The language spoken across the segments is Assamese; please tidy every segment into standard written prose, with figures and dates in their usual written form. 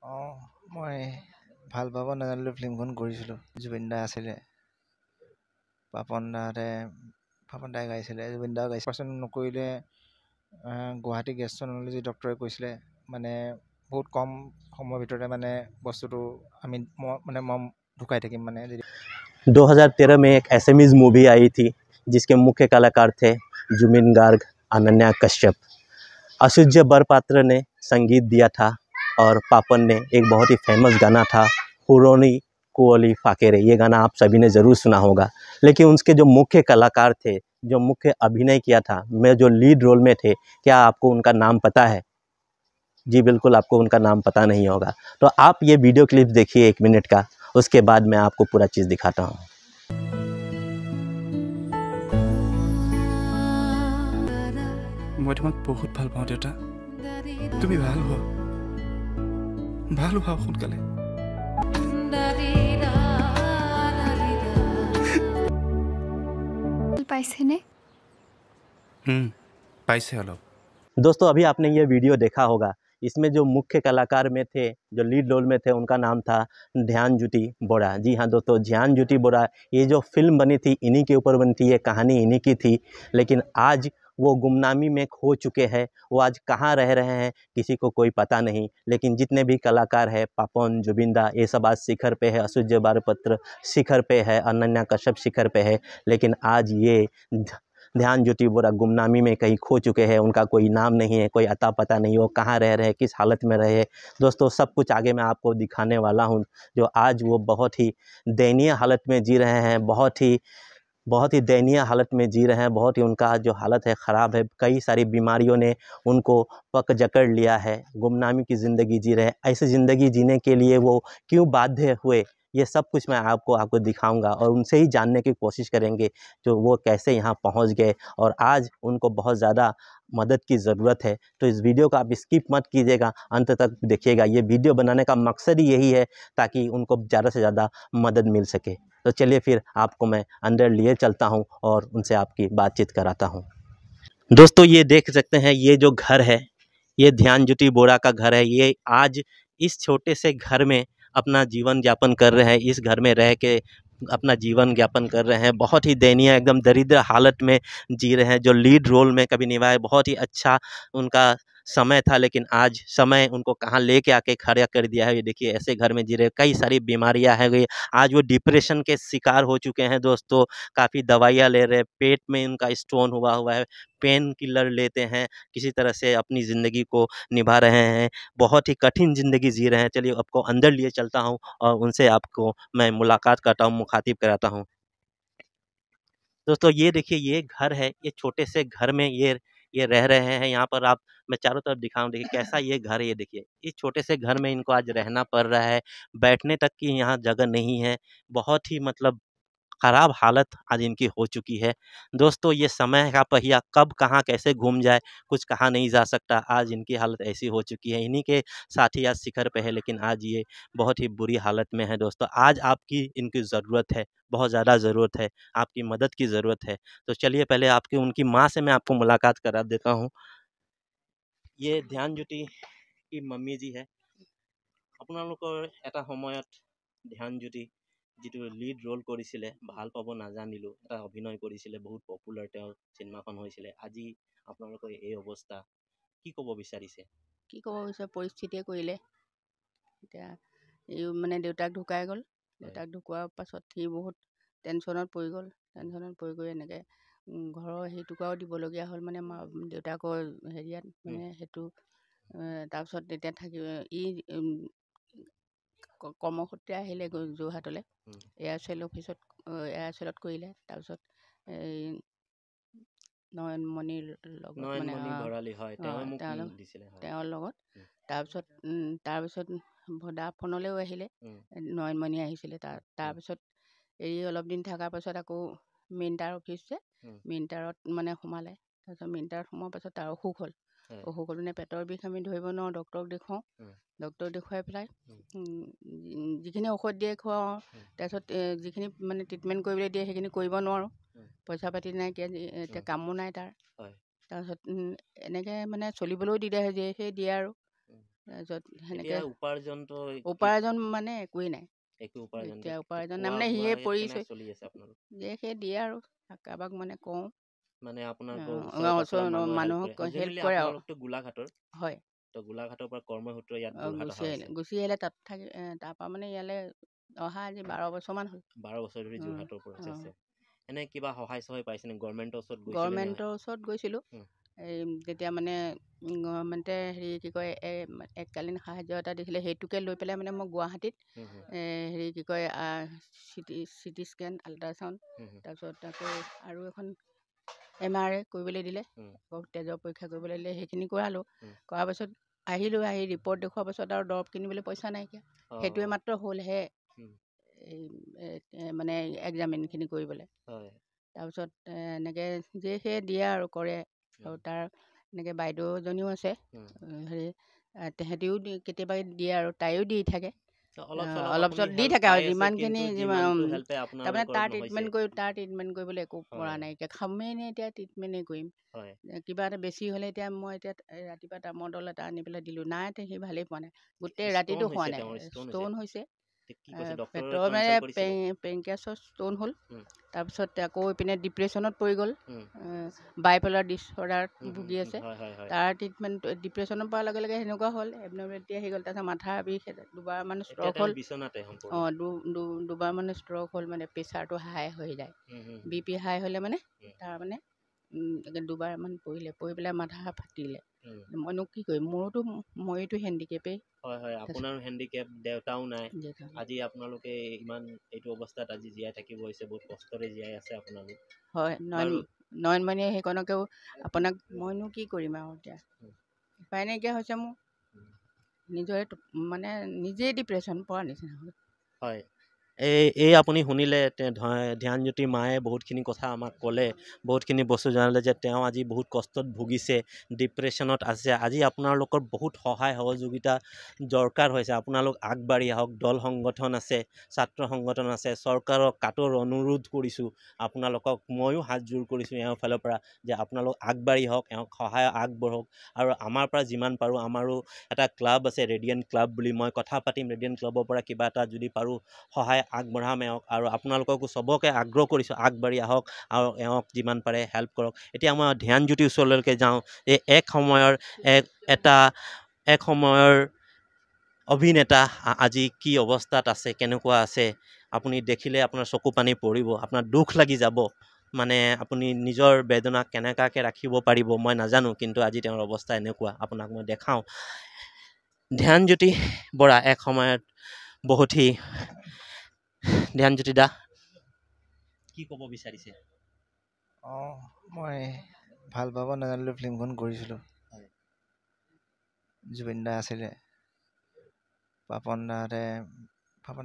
অঁ মই ভাল পাব নাজানিলোঁ ফিল্মখন কৰিছিলোঁ। জুবিন দা আছিলে, পাপন দাই গাইছিলে, জুবিন দাও গাইছিলে। পাৰ্চেণ্ট নকৰিলে গুৱাহাটী গেষ্ট্ৰনলজি ডক্টৰে কৈছিলে মানে বহুত কম সময়ৰ ভিতৰতে মানে বস্তুটো আমি মই ঢুকাই থাকিম মানে। 2013 में एक एसएमईज मूवी आई थी जिसके मुख्य कलाकार थे जुबिन गार्ग, अनन्या कश्यप। अशुज्य बरपात्र ने संगीत दिया था और पापन ने एक बहुत ही फेमस गाना था हुरोनी कुओली फाकेरे। ये गाना आप सभी ने ज़रूर सुना होगा। लेकिन उसके जो मुख्य कलाकार थे, जो मुख्य अभिनय किया था, मैं जो लीड रोल में थे, क्या आपको उनका नाम पता है? जी बिल्कुल, आपको उनका नाम पता नहीं होगा। तो आप ये वीडियो क्लिप देखिए 1 मिनट का, उसके बाद मैं आपको पूरा चीज़ दिखाता हूँ। मैं तुम्हें बहुत ভাল পাওঁ देउता। তুমি ভাল হোৱা সোনকালে। পাইছেনে? পাইছে অলপ। दोस्तों अभी आपने ये वीडियो देखा होगा। इसमें जो मुख्य कलाकार में थे, जो लीड रोल में थे, उनका नाम था ध्यानज्योति बोरा। जी हाँ दोस्तों, ध्यानज्योति बोरा। ये जो फिल्म बनी थी इन्हीं के ऊपर बनी थी, ये कहानी इन्हीं की थी। लेकिन आज वो गुमनामी में खो चुके हैं। वो आज कहाँ रह रहे हैं किसी को कोई पता नहीं। लेकिन जितने भी कलाकार हैं, पापन, जुबिन दा, ये सब आज शिखर पे है। अशुज्य बरपात्र शिखर पे है, अनन्या कश्यप शिखर पे है। लेकिन आज ये ध्यानज्योति बोरा गुमनामी में कहीं खो चुके हैं। उनका कोई नाम नहीं है, कोई अता पता नहीं, वो कहाँ रह रहे हैं, किस हालत में रहे हैं। दोस्तों सब कुछ आगे मैं आपको दिखाने वाला हूँ। जो आज वो बहुत ही दयनीय हालत में जी रहे हैं, बहुत ही दयनीय हालत में जी रहे हैं। बहुत ही उनका जो हालत है ख़राब है। कई सारी बीमारियों ने उनको पक जकड़ लिया है। गुमनामी की ज़िंदगी जी रहे हैं। ऐसी ज़िंदगी जीने के लिए वो क्यों बाध्य हुए, ये सब कुछ मैं आपको दिखाऊंगा और उनसे ही जानने की कोशिश करेंगे जो वो कैसे यहाँ पहुँच गए और आज उनको बहुत ज़्यादा मदद की ज़रूरत है। तो इस वीडियो को आप स्किप मत कीजिएगा, अंत तक देखिएगा। ये वीडियो बनाने का मकसद ही यही है ताकि उनको ज़्यादा से ज़्यादा मदद मिल सके। तो चलिए फिर आपको मैं अंदर लिए चलता हूँ और उनसे आपकी बातचीत कराता हूँ। दोस्तों ये देख सकते हैं, ये जो घर है ये ध्यानज्योति बोरा का घर है। ये आज इस छोटे से घर में अपना जीवन यापन कर रहे हैं। इस घर में रह के अपना जीवन यापन कर रहे हैं। बहुत ही दयनीय, एकदम दरिद्र हालत में जी रहे हैं। जो लीड रोल में कभी निभाए, बहुत ही अच्छा उनका समय था, लेकिन आज समय उनको कहाँ लेके आके खड़ा कर दिया है। ये देखिए ऐसे घर में जी रहे। कई सारी बीमारियां हैं गई। आज वो डिप्रेशन के शिकार हो चुके हैं दोस्तों। काफ़ी दवाइयाँ ले रहे हैं, पेट में उनका स्टोन हुआ है, पेन किलर लेते हैं, किसी तरह से अपनी ज़िंदगी को निभा रहे हैं। बहुत ही कठिन ज़िंदगी जी रहे हैं। चलिए आपको अंदर लिए चलता हूँ और उनसे आपको मैं मुलाकात करता हूँ, मुखातिब कराता हूँ। दोस्तों ये देखिए ये घर है। ये छोटे से घर में ये रह रहे हैं। यहाँ पर आप मैं चारों तरफ दिखाऊं, देखिए कैसा ये घर है। ये देखिए इस छोटे से घर में इनको आज रहना पड़ रहा है। बैठने तक की यहाँ जगह नहीं है। बहुत ही मतलब खराब हालत आज इनकी हो चुकी है। दोस्तों ये समय का पहिया कब कहाँ कैसे घूम जाए कुछ कहा नहीं जा सकता। आज इनकी हालत ऐसी हो चुकी है। इन्हीं के साथी आज शिखर पे है, लेकिन आज ये बहुत ही बुरी हालत में है। दोस्तों आज आपकी इनकी ज़रूरत है, बहुत ज़्यादा ज़रूरत है, आपकी मदद की ज़रूरत है। तो चलिए पहले आपकी उनकी माँ से मैं आपको मुलाकात करा देता हूँ। ये ध्यानज्योति की मम्मी जी है। আপোনালোকৰ এটা সময়ত ধ্যানজ্যোতি যিটো লিড ৰোল কৰিছিলে, ভাল পাব নাজানিলোঁ, এটা অভিনয় কৰিছিলে, বহুত পপুলাৰ, তেওঁৰ চিনেমাখন হৈছিলে। আজি আপোনালোকৰ এই অৱস্থা, কি ক'ব বিচাৰিছে? কি ক'ব বিচাৰে, পৰিস্থিতিয়ে কৰিলে। এতিয়া এই মানে দেউতাক ঢুকাই গ'ল। দেউতাক ঢুকোৱাৰ পাছত সি বহুত টেনশ্যনত পৰি গ'ল। টেনশ্যনত পৰি গৈ এনেকৈ ঘৰৰ সেই টুকুৰাও দিবলগীয়া হ'ল, মানে দেউতাকৰ হেৰিয়াত মানে সেইটো। তাৰপিছত তেতিয়া কৰ্মসূত্ৰে আহিলে যোৰহাটলৈ। এয়াৰচেল অফিচত এয়াৰচেলত কৰিলে। তাৰপিছত এই নয়নমণিৰ লগত মানে তেওঁৰ লগত। তাৰপিছত ভোডাফোনলৈও আহিলে, নয়নমণি আহিছিলে। তাৰপিছত এৰি অলপ দিন থকাৰ পাছত আকৌ মিণ্টাৰ অফিচ যে, মিণ্টাৰত মানে সোমালে। তাৰপিছত মিণ্টাৰত সোমোৱাৰ পাছত তাৰ অসুখ হ'ল। অসুখ হ'ল মানে পেটৰ বিষ আমি ধৰিব নোৱাৰোঁ। ডক্টৰক দেখুৱাওঁ। ডক্টৰক দেখুৱাই পেলাই যিখিনি ঔষধ দিয়ে খুৱাওঁ। তাৰপিছত যিখিনি মানে ট্ৰিটমেণ্ট কৰিবলৈ দিয়ে সেইখিনি কৰিব নোৱাৰোঁ। পইচা পাতি নাইকিয়া, এতিয়া কামো নাই তাৰ। তাৰপিছত এনেকৈ মানে চলিবলৈও দিগদাৰ হৈ যায়, সেই দিয়ে আৰু তাৰপিছত এতিয়া সেনেকৈ উপাৰ্জনটো উপাৰ্জন মানে একোৱেই নাই একো উপাৰ্জন এতিয়া নাই। উপাৰ্জন খোৱা নাই মানে বোৱা সিয়ে কেনে পৰিছে চলি আছে আপোনালোক? যে সেই দিয়ে আৰু কাৰোবাক মানে কওঁ মানে আপোনালোকৰ ওচৰৰ পাজৰৰ মানুহে হেল্প কৰে। মানুহক হেল্প জেনেৰেলি কৰে আৰু আপোনালোকতো গোলাঘাটৰ, হয় তো গোলাঘাটৰ পৰা কৰ্মসূত্ৰে ইয়াত যোৰহাট অহা হৈছে। গুচি আহিলে তাত থাকি তাৰপৰা মানে ইয়ালৈ অহা আজি 12 বছৰমান হ'ল 12 বছৰ ধৰি যোৰহাটৰ পৰা অঁ আছে। এনে কিবা সহায় চহায় পাইছেনে? গভৰ্ণমেণ্টৰ ওচৰত গৈছিলে নে? গভৰ্ণমেণ্টৰ ওচৰত গৈছিলোঁ উম, এই তেতিয়া মানে গভৰ্ণমেণ্টে হেৰি কি কয় এককালীন সাহাৰ্য এটা দিছিলে সেইটোকে লৈ পেলাই মানে মই গুৱাহাটীত হুম, হুম, হেৰি কি কয় চিটি স্কেন আল্ট্ৰাচাউণ্ড হুম, হুম, তাৰপিছত আকৌ আৰু এখন MRI কৰিবলৈ দিলে হুম, আকৌ তেজৰ পৰীক্ষা কৰিবলৈ দিলে সেইখিনি কৰালোঁ হুম। কৰাৰ পাছত আহিলোঁ আহি ৰিপৰ্ট দেখুৱাৰ পাছত আৰু দৰৱ কিনিবলৈ পইচা নাইকিয়া সেইটোৱে অ', মাত্ৰ হ'লহে হুম, মানে এক্সামিনখিনি কৰিবলৈ হয়, তাৰপিছত এনেকৈ যে সেই দিয়ে আৰু কৰে আৰু হুম, তাৰ এনেকৈ বাইদেউজনীও আছে হুম। হেৰি তেহেঁতিও কেতিয়াবা দিয়ে আৰু তাইও দি থাকে তো অলপ চলপ অলপ আপুনি চলপ দি হেল্প থাকে পাই আৰু আছে, যিমানখিনি কিন্তু যিমানটো হেল্পে তাৰমানে আপোনালোকৰ তাৰ নহৈছে। ট্ৰিটমেণ্ট কৰিবলৈ একো পৰা হয়, নাই এতিয়া খামেই নে এতিয়া ট্ৰিটমেণ্টেই কৰিম হয়, কিবা এটা বেছি হ'লে এতিয়া মই এতিয়া ৰাতিপুৱা তামৰ দল এটা আনি পেলাই দিলোঁ নাই সি ভালেই পোৱা নাই গোটেই ষ্ট'ন ৰাতিটো খোৱা হৈছে নাই তেওঁৰ, ষ্ট'ন হৈছে। ষ্ট'ন হৈছে কি কৈছে ডক্টৰে পেটৰ মানে কনচাল্ট কৰিছিলে? পেংকেছৰ ষ্ট'ন হ'ল হুম, তাৰপিছত আকৌ এইপিনে ডিপ্ৰেশ্যনত পৰি গ'ল হুম, বাইপলাৰ ডিছঅৰ্ডাৰত হুম, হুম, ভুগি হুম, আছে হয়, হয়, হয়। তাৰ ট্ৰিটমেণ্ট ডিপ্ৰেশ্যনৰ পৰা লগে লগে সেনেকুৱা হ'ল এবনৰ্মেলিটি আহি গ'ল তাৰপিছত মাথাৰ বিষ দুবাৰমান এতিয়া ষ্ট্ৰক তেওঁ হ'ল বিচনাতে সম্পূৰ্ণ। দুবাৰ মানে ষ্ট্ৰক হ'ল মানে প্ৰেছাৰটো হাই হৈ যায় হুম, হুম, হুম, BP হাই হ'লে মানে হুম, তাৰ মানে দুবাৰমান পৰি পেলাই মাথা ফাটিলে হুম। মইনো কি কৰিম মইতো হেণ্ডিকেপেই হয়, হয়, আপোনাৰো হেণ্ডিকেপ, দেউতাও নাই। তাৰপিছত আজি আপোনালোকে ইমান এইটো অৱস্থাত আজি জীয়াই থাকিব হৈছে, বহুত কষ্টৰে জীয়াই আছে আপোনালোক। হয় বাৰু নয়নমণিয়ে সেইকণকেও আপোনাক মইনো কি কৰিম আৰু এতিয়া হুম, উপায় নাইকিয়া হৈছে মোৰ হুম। নিজৰে মানে নিজেই ডিপ্ৰেশ্যন পৰা নিচিনা হ'ল হয়, এই আপুনি শুনিলে ধ্যানজ্যোতিৰ মায়ে বহুতখিনি কথা আমাক ক'লে, বহুতখিনি বস্তু জনালে যে তেওঁ আজি বহুত কষ্টত ভুগিছে, ডিপ্ৰেশ্যনত আছে। আজি আপোনালোকৰ বহুত সহায় সহযোগিতা দৰকাৰ হৈছে। আপোনালোক আগবাঢ়ি আহক। দল সংগঠন আছে, ছাত্ৰ সংগঠন আছে, চৰকাৰক কাটৰ অনুৰোধ কৰিছোঁ, আপোনালোকক ময়ো হাতযোৰ কৰিছোঁ এওঁৰ ফালৰ পৰা যে আপোনালোক আগবাঢ়ি আহক, এওঁক সহায় আগবঢ়াওক। আৰু আমাৰ পৰা যিমান পাৰোঁ, আমাৰো এটা ক্লাব আছে ৰেডিয়েণ্ট ক্লাব বুলি, মই কথা পাতিম ৰেডিয়েণ্ট ক্লাবৰ পৰা কিবা এটা যদি পাৰোঁ সহায় আগবঢ়াম এওঁক। আৰু আপোনালোককো চবকে আগ্ৰহ কৰিছোঁ আগবাঢ়ি আহক আৰু এওঁক যিমান পাৰে হেল্প কৰক। এতিয়া মই ধ্যানজ্যোতিৰ ওচৰলৈকে যাওঁ। এই এক সময়ৰ অভিনেতা আজি কি অৱস্থাত আছে, কেনেকুৱা আছে, আপুনি দেখিলে আপোনাৰ চকু পানী পৰিব, আপোনাৰ দুখ লাগি যাব। মানে আপুনি নিজৰ বেদনা কেনেকুৱাকৈ ৰাখিব পাৰিব মই নাজানো, কিন্তু আজি তেওঁৰ অৱস্থা এনেকুৱা, আপোনাক মই দেখাওঁ। ধ্যানজ্যোতি বৰা এক সময়ত বহুতেই ধ্যানজ্যোতি দা কি ক'ব বিচাৰিছে? অঁ মই ভাল পাব নাজানিলোঁ ফিল্মখন কৰিছিলোঁ। হয়। জুবিন দা আছিলে, পাপন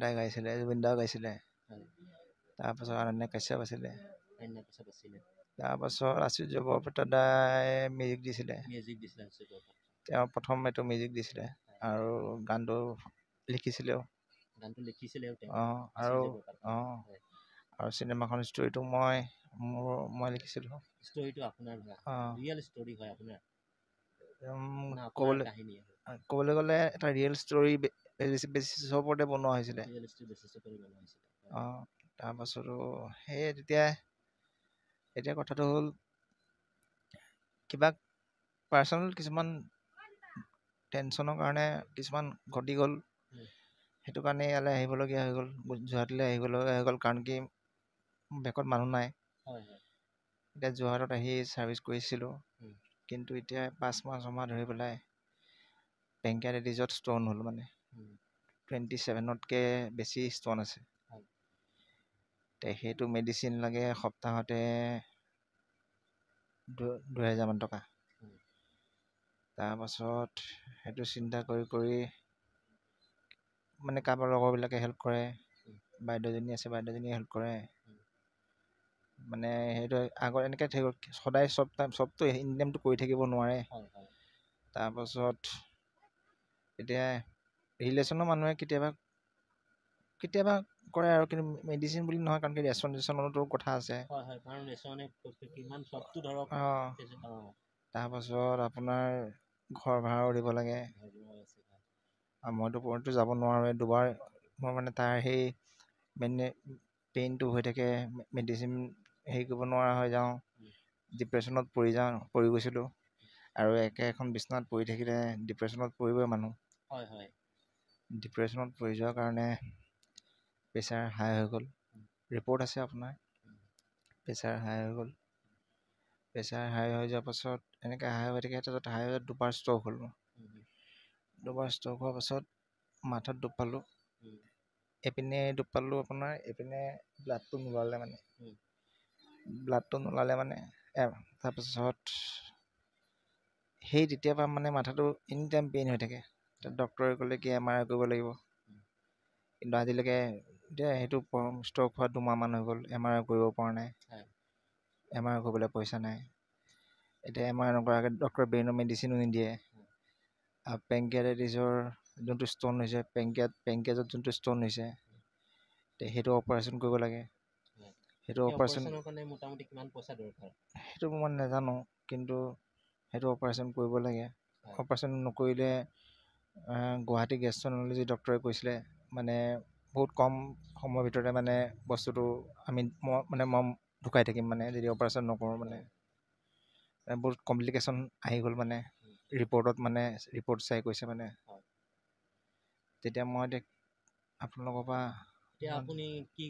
দাই গাইছিলে, জুবিন দাও গাইছিলে, হয়। তাৰপাছত অনন্যা কাশ্যপ আছিলে, অন্য পিছত আছিলে, তাৰপাছত আচুৰ্য বৰপেটা দাই মিউজিক দিছিলে। মিউজিক দিছিলে, তেওঁ প্ৰথম এইটো মিউজিক দিছিলে আৰু গানটো লিখিছিলেও। গানটো লিখিছিলেও তেওঁ, অঁ আচুৰ্য বৰপেটা। অঁ হয়। আৰু চিনেমাখন ষ্টৰিটো মই লিখিছিলোঁ। ষ্টৰিটো আপোনাৰ অঁ ৰিয়েল ষ্টৰি হয় আপোনাৰ, আপোনাৰ ক'বলৈ কাহিনী ক'বলৈ গ'লে এটা ৰিয়েল ষ্টৰি বেছিছৰ ওপৰতে বনোৱা হৈছিলে। ৰিয়েল ষ্টৰি বেচিছৰ ওপৰত বনোৱা হৈছিলে। অঁ তাৰপাছতো সেই এতিয়া কথাটো হ'ল কিবা পাৰ্চনেল কিছুমান টেনশ্যনৰ কাৰণে কিছুমান ঘটি গ'ল, সেইটো কাৰণে ইয়ালৈ আহিবলগীয়া হৈ গ'ল, যোৰহাটলৈ আহিবলগীয়া হৈ গ'ল। কাৰণ কি বেকত মানুহ নাই। হয়, হয়। এতিয়া যোৰহাটত আহি ছাৰ্ভিচ কৰিছিলোঁ, কিন্তু এতিয়া 5 মাহ 6 মাহ ধৰি পেলাই পেংকেৰাইটিছত ষ্ট'ন হ'ল, মানে 27তকৈ বেছি ষ্ট'ন আছে। সেইটো মেডিচিন লাগে সপ্তাহতে 2000 টকা। তাৰপাছত সেইটো চিন্তা কৰি মানে কাৰোবাৰ লগৰবিলাকে হেল্প কৰে, বাইদেউজনী আছে, বাইদেউজনীয়ে হেল্প কৰে। মানে সেইটো আগত এনেকৈ থাকিব সদায় চবটো ইনকামটো কৰি থাকিব নোৱাৰে। তাৰপাছত এতিয়া ৰিলেশ্যনৰ মানুহে কেতিয়াবা কৰে আৰু, কিন্তু মেডিচিন বুলি নহয়, কাৰণ কি ৰেচনতো কথা আছে। হয়, হয়, কাৰণ ৰেচনে কিমান চবটো ধৰক। তাৰপাছত আপোনাৰ ঘৰ ভাড়াও দিব লাগে। আৰু মইতো যাব নোৱাৰোঁ। দুবাৰ মই মানে তাৰ সেই পেইনটো হৈ থাকে, মেডিচিন হেৰি কৰিব নোৱাৰা হৈ যাওঁ, ডিপ্ৰেশ্যনত পৰি গৈছিলোঁ। আৰু এখন বিচনাত পৰি থাকিলে ডিপ্ৰেশ্যনত পৰিবই মানুহ। ডিপ্ৰেশ্যনত পৰি যোৱাৰ কাৰণে প্ৰেছাৰ হাই হৈ গ'ল। ৰিপৰ্ট আছে আপোনাৰ, প্ৰেছাৰ হাই হৈ গ'ল। প্ৰেছাৰ হাই হৈ যোৱাৰ পাছত এনেকৈ হাই হৈ থাকে। তাৰপিছত হাই হৈ দুবাৰ ষ্ট্ৰ'ক হ'ল মোৰ। দুবাৰ ষ্ট্ৰ'ক হোৱাৰ পাছত মাথাত দুখ পালোঁ। এপিনে দুখ পালোঁ আপোনাৰ, এইপিনে ব্লাডটো নোলালে মানে। তাৰপিছত সেই তেতিয়াৰ পৰা মানে মাথাটো এনি টাইম পেইন হৈ থাকে। ডক্টৰে ক'লে কি MRI কৰিব লাগিব। কিন্তু আজিলৈকে এতিয়া সেইটো ষ্ট্ৰ'ক হোৱা 2 মাহমান হৈ গ'ল, MRI কৰিব পৰা নাই। MRI কৰিবলৈ পইচা নাই। এতিয়া MRI নকৰাকৈ ডক্টৰে ব্ৰেইনৰ মেডিচিনো নিদিয়ে। আৰু পেংকিয়াটাইটিছৰ যোনটো ষ্ট'ন হৈছে, পেংকিয়াজত যোনটো ষ্ট'ন হৈছে, সেইটো অপাৰেশ্যন কৰিব লাগে। সেইটো অপাৰেশ্যনৰ কাৰণে মোটামুটি কিমান পইচা দৰকাৰ? সেইটো মই নাজানো, কিন্তু সেইটো অপাৰেশ্যন কৰিব লাগে। অপাৰেশ্যন নকৰিলে গুৱাহাটী গেষ্ট্ৰ'এনাৰজি ডক্টৰে কৈছিলে মানে বহুত কম সময়ৰ ভিতৰতে মানে বস্তুটো মই ঢুকাই থাকিম মানে, যদি অপাৰেশ্যন নকৰোঁ মানে। বহুত কমপ্লিকেশ্যন আহি গ'ল মানে ৰিপৰ্ট চাই কৈছে মানে। তেতিয়া মই আপোনালোকৰ পৰা এতিয়া আপুনি কি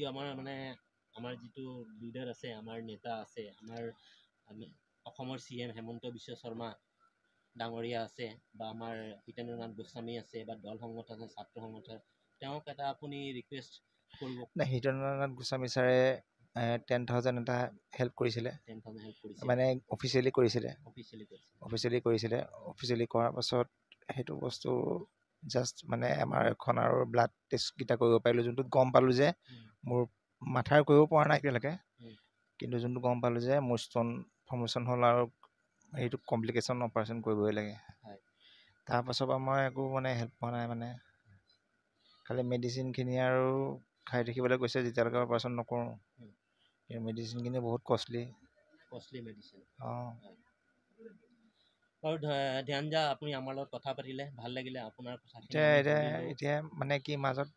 আমাৰ যিটো লিডাৰ আছে, আমাৰ নেতা আছে, আমাৰ অসমৰ CM হেমন্ত বিশ্ব শৰ্মা ডাঙৰীয়া আছে, বা আমাৰ হিতেন্দ্ৰনাথ গোস্বামী আছে, বা দল সংগঠন আছে, ছাত্ৰ সংগঠন, তেওঁক এটা আপুনি ৰিকুৱেষ্ট কৰিব। নাই, হিতেন্দ্ৰনাথ গোস্বামী ছাৰে 10,000 এটা হেল্প কৰিছিলে, মানে অফিচিয়েলি কৰিছিলে। অফিচিয়েলি কৰাৰ পাছত সেইটো বস্তু জাষ্ট মানে MRI এখন আৰু ব্লাড টেষ্টকেইটা কৰিব পাৰিলোঁ। যোনটোত গম পালোঁ যে মোৰ মাথাৰ কৰিব পৰা নাই এতিয়ালৈকে, কিন্তু যোনটো গম পালোঁ যে মোৰ ষ্ট'ন ফৰ্মেশ্যন হ'ল আৰু সেইটো কমপ্লিকেশ্যন অপাৰেশ্যন কৰিবই লাগে। তাৰপাছৰ পৰা মই একো মানে হেল্প পোৱা নাই মানে, খালি মেডিচিনখিনি আৰু খাই থাকিবলৈ কৈছে যেতিয়ালৈকে অপাৰেশ্যন নকৰোঁ। এই মেডিচিনখিনি বহুত কষ্টলি মেডিচিন। বাৰু ধ্যানজা, আপুনি আমাৰ লগত কথা পাতিলে, ভাল লাগিলে আপোনাৰ কথা। এতিয়া মানে কি মাজত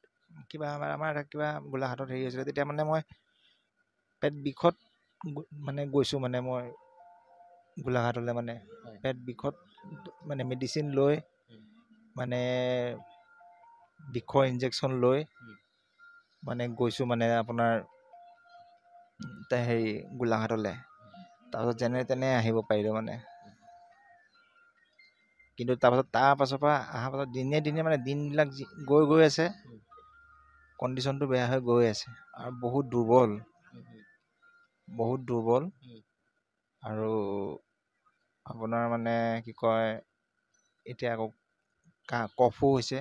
কিবা আমাৰ কিবা গোলাঘাটত হেৰি হৈছিলে, তেতিয়া মানে মই পেট বিষত মানে গৈছোঁ, মানে মই গোলাঘাটলৈ মানে পেট বিষত মানে মেডিচিন লৈ মানে বিষৰ ইনজেকশ্যন লৈ মানে গৈছোঁ মানে আপোনাৰ হেৰি গোলাঘাটলৈ। তাৰপাছত যেনে তেনে আহিব পাৰিলোঁ মানে। কিন্তু তাৰপাছৰ পৰা অহাৰ পাছত দিনে দিনে মানে দিনবিলাক গৈ আছে, কণ্ডিশ্যনটো বেয়া হৈ গৈ আছে আৰু বহুত দুৰ্বল আৰু আপোনাৰ মানে কি কয়, এতিয়া আকৌ কফো হৈছে,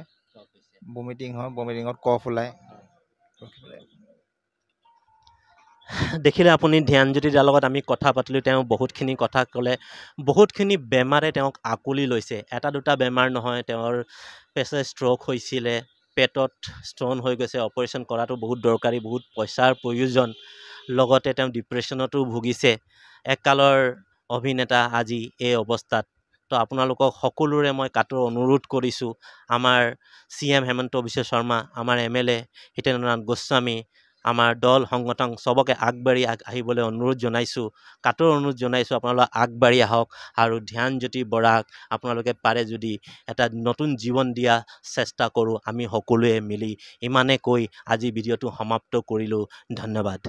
বমিটিং হয়, বমিটিঙত কফ ওলায়। দেখিলে আপুনি ধ্যানজ্যোতি দাৰ লগত আমি কথা পাতিলোঁ, তেওঁ বহুতখিনি কথা ক'লে, বহুতখিনি বেমাৰে তেওঁক আঁকোৱালি লৈছে। এটা দুটা বেমাৰ নহয়, তেওঁৰ প্ৰেছাৰ ষ্ট্ৰ'ক হৈছিলে, পেটত ষ্ট'ন হৈ গৈছে, অপাৰেশ্যন কৰাটো বহুত দৰকাৰী, বহুত পইচাৰ প্ৰয়োজন। লগতে তেওঁ ডিপ্ৰেশ্যনতো ভুগিছে। এককালৰ অভিনেতা আজি এই অৱস্থাত। তো আপোনালোকক সকলোৰে মই কাটৰ অনুৰোধ কৰিছোঁ, আমাৰ CM হেমন্ত বিশ্ব শৰ্মা, আমাৰ MLA হিতেন্দ্ৰনাথ গোস্বামী, আমাৰ দল সংগঠন চবকে আগবাঢ়ি আহিবলৈ অনুৰোধ জনাইছোঁ, কাটৰ অনুৰোধ জনাইছোঁ, আপোনালোক আগবাঢ়ি আহক আৰু ধ্যানজ্যোতি বৰাক আপোনালোকে পাৰে যদি এটা নতুন জীৱন দিয়া চেষ্টা কৰোঁ আমি সকলোৱে মিলি। ইমানে কৈ আজি ভিডিঅ'টো সমাপ্ত কৰিলোঁ। ধন্যবাদ।